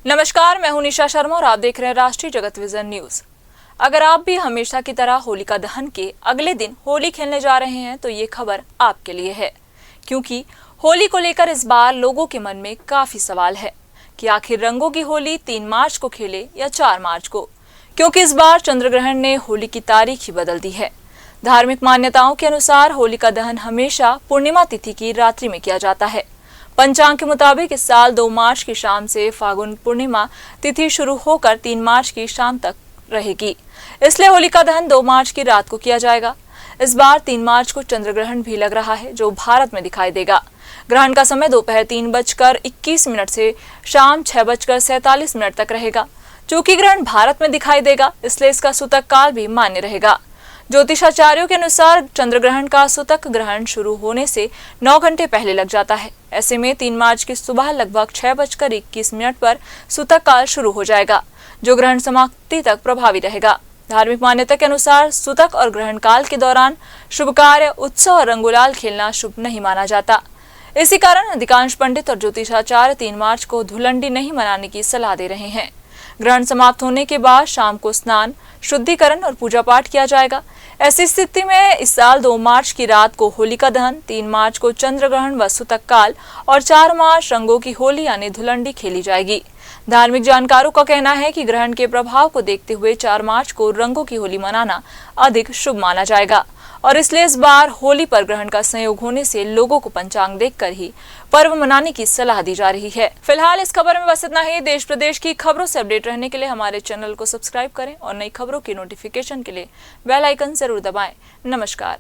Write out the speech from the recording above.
नमस्कार, मैं हूं निशा शर्मा और आप देख रहे हैं राष्ट्रीय जगत विजन न्यूज। अगर आप भी हमेशा की तरह होलिका दहन के अगले दिन होली खेलने जा रहे हैं तो ये खबर आपके लिए है, क्योंकि होली को लेकर इस बार लोगों के मन में काफी सवाल है कि आखिर रंगों की होली 3 मार्च को खेले या 4 मार्च को, क्योंकि इस बार चंद्र ग्रहण ने होली की तारीख ही बदल दी है। धार्मिक मान्यताओं के अनुसार होलिका दहन हमेशा पूर्णिमा तिथि की रात्रि में किया जाता है। पंचांग के मुताबिक इस साल 2 मार्च की शाम से फागुन पूर्णिमा तिथि शुरू होकर 3 मार्च की शाम तक रहेगी, इसलिए होलिका दहन 2 मार्च की रात को किया जाएगा। इस बार 3 मार्च को चंद्र ग्रहण भी लग रहा है, जो भारत में दिखाई देगा। ग्रहण का समय दोपहर 3:21 से शाम 6:47 तक रहेगा। चूंकि ग्रहण भारत में दिखाई देगा, इसलिए इसका सूतक काल भी मान्य रहेगा। ज्योतिषाचार्यों के अनुसार चंद्र ग्रहण का सूतक ग्रहण शुरू होने से 9 घंटे पहले लग जाता है। ऐसे में 3 मार्च की सुबह लगभग 6:21 पर सूतक काल शुरू हो जाएगा, जो ग्रहण समाप्ति तक प्रभावी रहेगा। धार्मिक मान्यता के अनुसार सूतक और ग्रहण काल के दौरान शुभ कार्य, उत्सव और रंगुलाल खेलना शुभ नहीं माना जाता। इसी कारण अधिकांश पंडित और ज्योतिषाचार्य 3 मार्च को धुलंडी नहीं मनाने की सलाह दे रहे हैं। ग्रहण समाप्त होने के बाद शाम को स्नान, शुद्धिकरण और पूजा पाठ किया जाएगा। ऐसी स्थिति में इस साल 2 मार्च की रात को होलिका दहन, 3 मार्च को चंद्र ग्रहण व सूतक काल और 4 मार्च रंगों की होली यानी धुलंडी खेली जाएगी। धार्मिक जानकारों का कहना है कि ग्रहण के प्रभाव को देखते हुए 4 मार्च को रंगों की होली मनाना अधिक शुभ माना जाएगा और इसलिए इस बार होली पर ग्रहण का संयोग होने से लोगों को पंचांग देखकर ही पर्व मनाने की सलाह दी जा रही है। फिलहाल इस खबर में बस इतना ही। देश प्रदेश की खबरों से अपडेट रहने के लिए हमारे चैनल को सब्सक्राइब करें और नई खबरों की नोटिफिकेशन के लिए बेल आइकन जरूर दबाएं। नमस्कार।